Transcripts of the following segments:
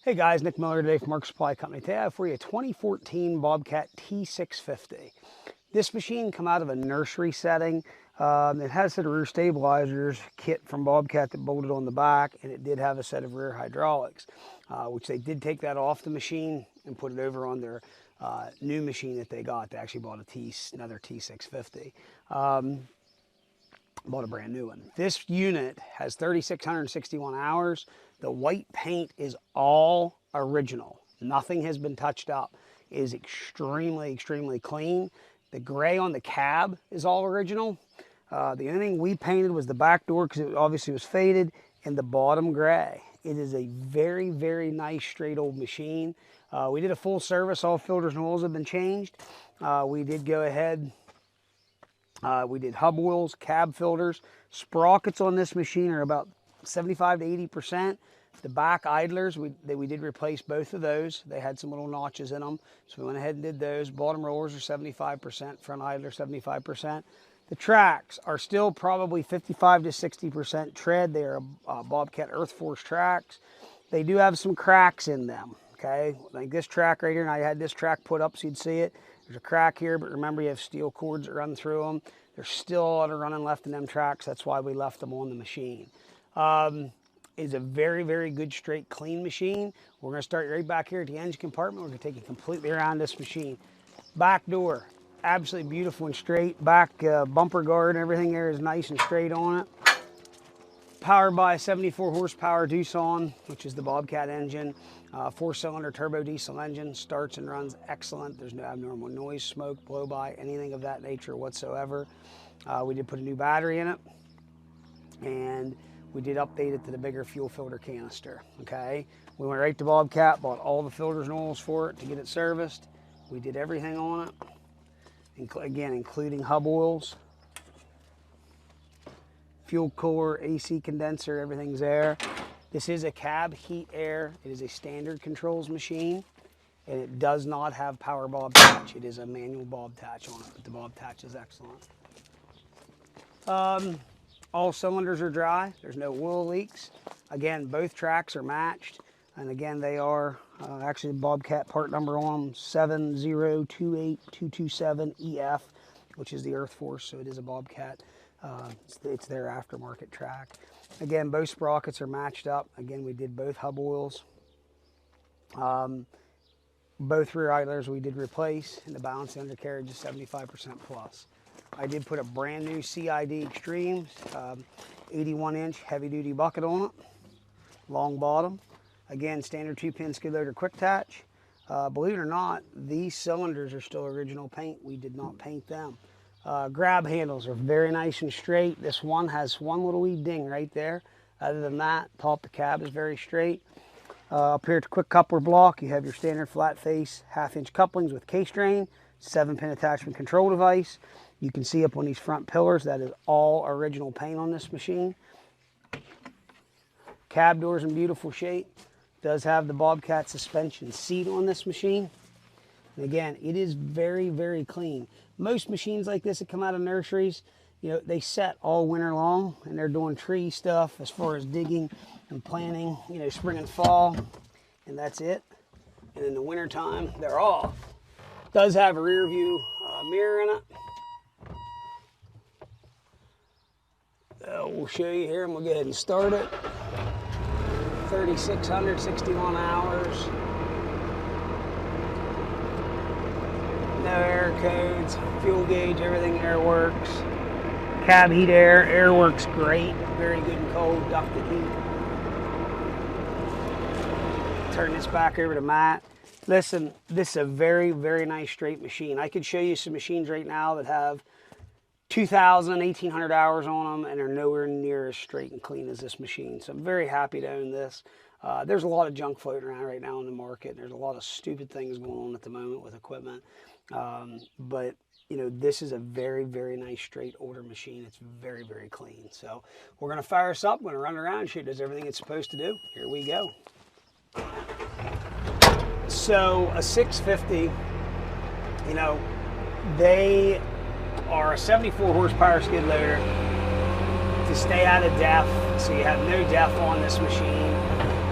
Hey guys, Nick Miller today from Mark Supply Company. Today I have for you a 2014 Bobcat T650. This machine come out of a nursery setting. It has a set of rear stabilizers kit from Bobcat that bolted on the back, and it did have a set of rear hydraulics, which they did take that off the machine and put it over on their new machine that they got. They actually bought another T650. Bought a brand new one. This unit has 3,661 hours. The white paint is all original. Nothing has been touched up. It is extremely, extremely clean. The gray on the cab is all original. The only thing we painted was the back door because it obviously was faded, and the bottom gray. It is a very, very nice straight old machine. We did a full service. All filters and oils have been changed. We did go ahead. We did hub oils, cab filters. Sprockets on this machine are about 75 to 80%. The back idlers, we did replace both of those. They had some little notches in them, so we went ahead and did those. Bottom rollers are 75%, front idler 75%. The tracks are still probably 55 to 60% tread. They are Bobcat Earth Force tracks. They do have some cracks in them, okay? Like this track right here, and I had this track put up so you'd see it. There's a crack here, but remember you have steel cords that run through them. There's still a lot of running left in them tracks. That's why we left them on the machine. It's a very, very good, straight, clean machine. We're going to start right back here at the engine compartment. We're going to take you completely around this machine. Back door, absolutely beautiful and straight. Back bumper guard and everything there is nice and straight on it. Powered by a 74 horsepower Doosan, which is the Bobcat engine. 4-cylinder turbo diesel engine, starts and runs excellent. There's no abnormal noise, smoke, blow by, anything of that nature whatsoever. We did put a new battery in it, and we did update it to the bigger fuel filter canister, okay? We went right to Bobcat, bought all the filters and oils for it to get it serviced. We did everything on it, again, including hub oils, fuel cooler, AC condenser, everything's there. This is a cab heat air. It is a standard controls machine, and it does not have power bob touch. It is a manual bob touch on it, but the bob touch is excellent. All cylinders are dry. There's no oil leaks. Again, both tracks are matched, and again, they are actually the Bobcat part number on them, 7028227EF, which is the Earth Force, so it is a Bobcat. It's their aftermarket track. Again, both sprockets are matched up. Again, we did both hub oils. Both rear idlers we did replace, and the balance of the undercarriage is 75% plus. I did put a brand new CID X-Treme 81-inch heavy-duty bucket on it, long bottom. Again, standard 2-pin skid loader quick attach. Believe it or not, these cylinders are still original paint. We did not paint them. Grab handles are very nice and straight. This one has one little wee ding right there. Other than that, top of the cab is very straight. Up here at the quick coupler block, you have your standard flat face 1/2-inch couplings with case drain, 7-pin attachment control device. You can see up on these front pillars, that is all original paint on this machine. Cab doors in beautiful shape. Does have the Bobcat suspension seat on this machine. And again, it is very, very clean. Most machines like this that come out of nurseries, you know, they set all winter long, and they're doing tree stuff as far as digging and planting, you know, spring and fall, and that's it. And in the winter time, they're off. Does have a rear view mirror in it. We'll show you here, and we'll go ahead and start it. 3,661 hours. No air codes, fuel gauge, everything there works. Cab heat air works great. Very good and cold, ducted heat. Turn this back over to Matt. Listen, this is a very, very nice straight machine. I could show you some machines right now that have 2,000, 1,800 hours on them, and are nowhere near as straight and clean as this machine. So I'm very happy to own this. There's a lot of junk floating around right now in the market. There's a lot of stupid things going on at the moment with equipment. But you know, this is a very, very nice straight older machine. It's very, very clean. So we're going to fire this up. We're going to run around and show it does everything it's supposed to do. Here we go. So a 650, you know, they are a 74 horsepower skid loader to stay out of DEF, so you have no DEF on this machine.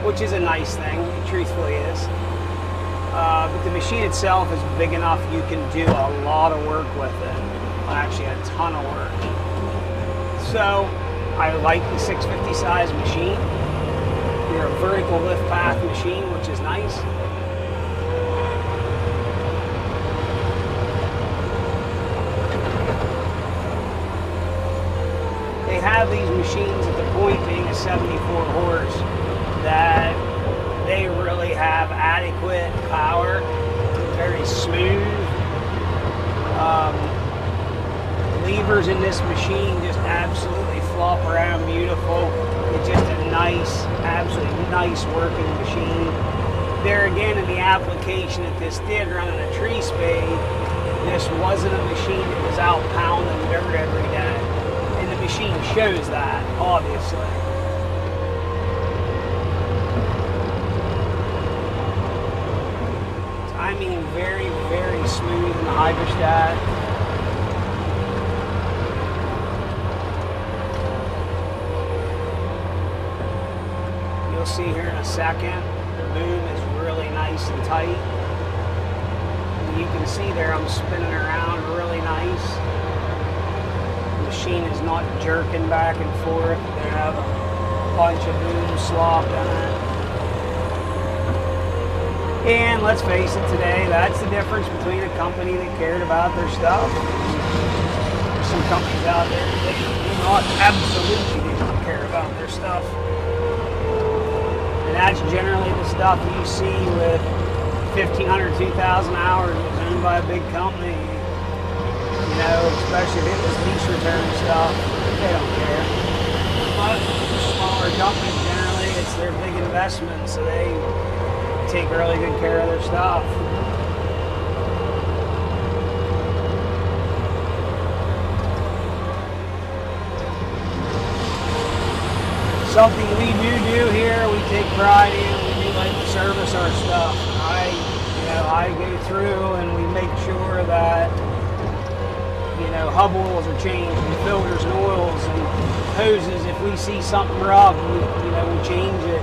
which is a nice thing. It truthfully is. But the machine itself is big enough you can do a lot of work with it. Well, actually, a ton of work. So I like the 650 size machine. They're a vertical lift path machine, which is nice. They have these machines at the point being a 74 horse that they really have adequate power, very smooth. Levers in this machine just absolutely flop around beautiful. It's just a nice, absolutely nice working machine. There again, in the application that this did running a tree spade, this wasn't a machine that was out pounding dirt every day. And the machine shows that, obviously. I mean, very, very smooth in the hydrostat. You'll see here in a second, the boom is really nice and tight. And you can see there I'm spinning around really nice. The machine is not jerking back and forth. They have a bunch of boom slop in it. And let's face it today, that's the difference between a company that cared about their stuff. There's some companies out there that do not, absolutely do not care about their stuff. And that's generally the stuff you see with 1,500, 2,000 hours that's owned by a big company. You know, especially if it was lease return stuff, they don't care. But smaller companies, generally, it's their big investment, so they take really good care of their stuff. Something we do here, we take pride in. We do like to service our stuff. I go through and we make sure that, hub oils are changed, and filters and oils and hoses. If we see something rough, we change it.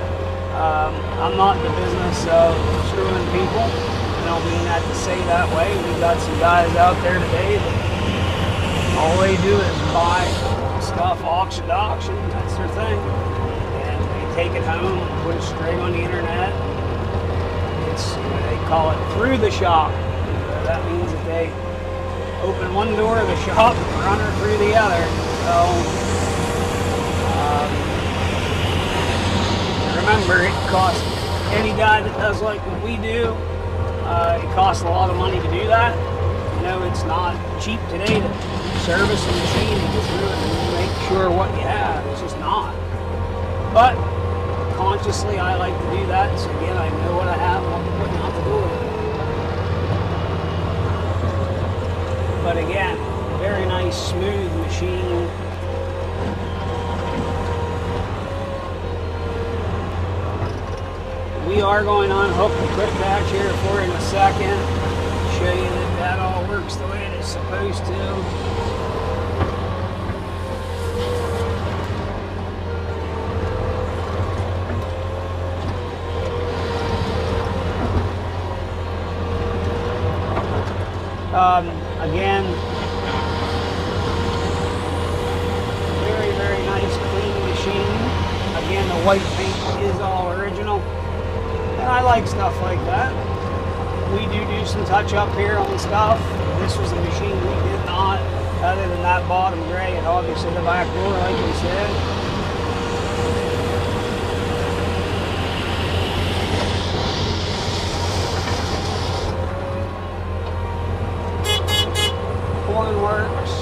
I'm not in the business of screwing people. I don't mean that to say that way. We've got some guys out there today that all they do is buy stuff auction to auction. That's their thing. And they take it home, put it straight on the internet. It's, they call it through the shop. That means that they open one door of the shop and run her through the other. So, remember, it costs any guy that does like what we do, it costs a lot of money to do that. It's not cheap today to service a machine and just do it and make sure what you have. It's just not. But consciously, I like to do that. So again, I know what I have and what I'm putting out the door. But again, very nice, smooth machine. We are going to unhook the quick patch here for you in a second. Show you that that all works the way it is supposed to. Again, very, very nice, clean machine. Again, the white paint is all original. And I like stuff like that. We do some touch up here on stuff. This was a machine we did not, other than that bottom gray and obviously the back door, like we said. Horn works.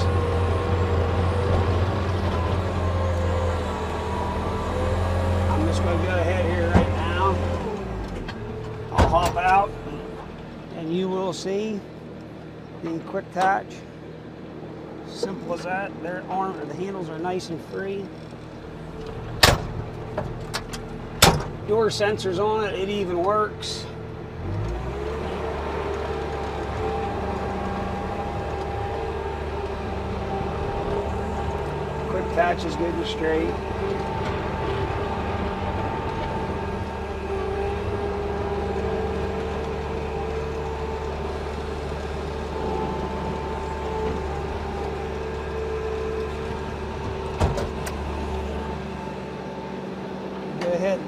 I'm just going to go ahead here right now. I'll hop out and you will see the quick attach. Simple as that. The handles are nice and free. Door sensors on it. It even works. Quick attach is good and straight.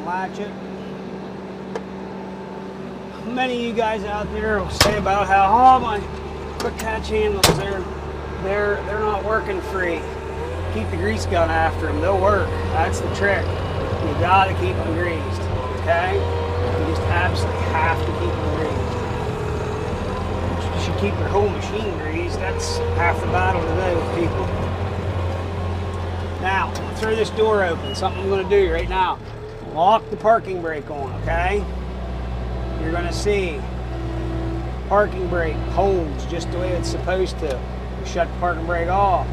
latch it. Many of you guys out there will say about how, oh, my quick catch handles, they're not working free. Keep the grease gun after them, they'll work. That's the trick. You gotta keep them greased, okay? You just absolutely have to keep them greased. You should keep your whole machine greased. That's half the battle today with people. Now, throw this door open. Something I'm gonna do right now. Lock the parking brake on, okay? You're gonna see parking brake holds just the way it's supposed to. You shut the parking brake off.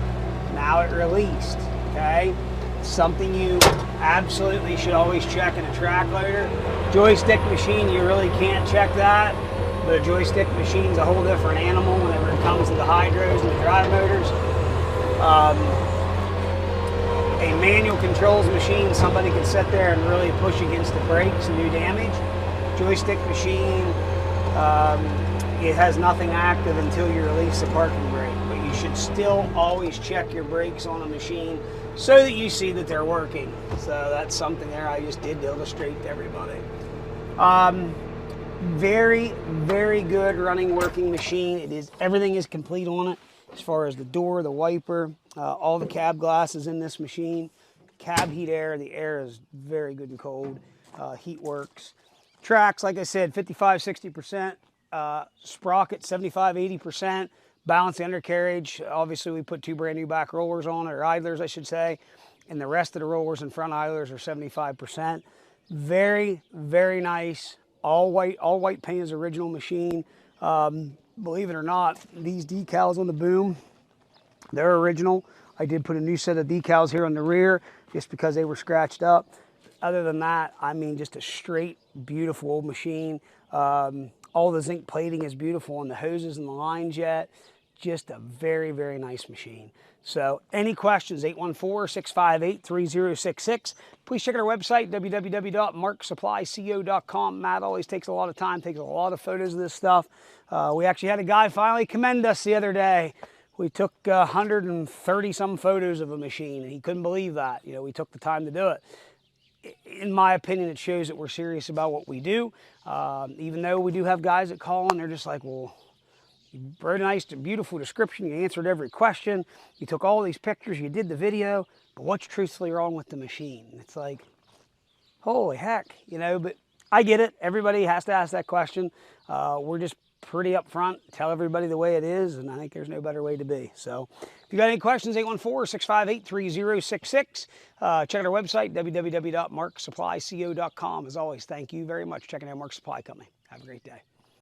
Now it released, okay? Something you absolutely should always check in a track loader. Joystick machine, you really can't check that, but a joystick machine's a whole different animal whenever it comes to the hydros and the drive motors. A manual controls machine, somebody can sit there and really push against the brakes and do damage. Joystick machine, it has nothing active until you release the parking brake, but you should still always check your brakes on a machine so that you see that they're working. So that's something there I just did to illustrate to everybody. Very, very good running, working machine. Everything is complete on it as far as the door, the wiper, all the cab glasses in this machine. Cab heat air, the air is very good and cold. Heat works. Tracks, like I said, 55-60%. Sprocket, 75-80%. Balance the undercarriage. Obviously, we put 2 brand new back rollers on it, or idlers, I should say. And the rest of the rollers and front idlers are 75%. Very, very nice. All white paint is original machine. Believe it or not, these decals on the boom, they're original. I did put a new set of decals here on the rear just because they were scratched up. Other than that, I mean, just a straight, beautiful old machine. All the zinc plating is beautiful on the hoses and the line jet. Just a very, very nice machine. So any questions, 814-658-3066. Please check out our website, www.marksupplyco.com. Matt always takes a lot of time, takes a lot of photos of this stuff. We actually had a guy finally commend us the other day. We took 130 some photos of a machine, and he couldn't believe that. You know, we took the time to do it. In my opinion, it shows that we're serious about what we do. Even though we do have guys that call and they're just like, well, you wrote a nice, beautiful description. You answered every question. You took all these pictures. You did the video. But what's truthfully wrong with the machine? It's like, holy heck, you know, but I get it. Everybody has to ask that question. We're just pretty upfront, tell everybody the way it is, and I think there's no better way to be. So if you got any questions, 814-658-3066. Check out our website, www.marksupplyco.com. As always, thank you very much for checking out Mark Supply Company. Have a great day.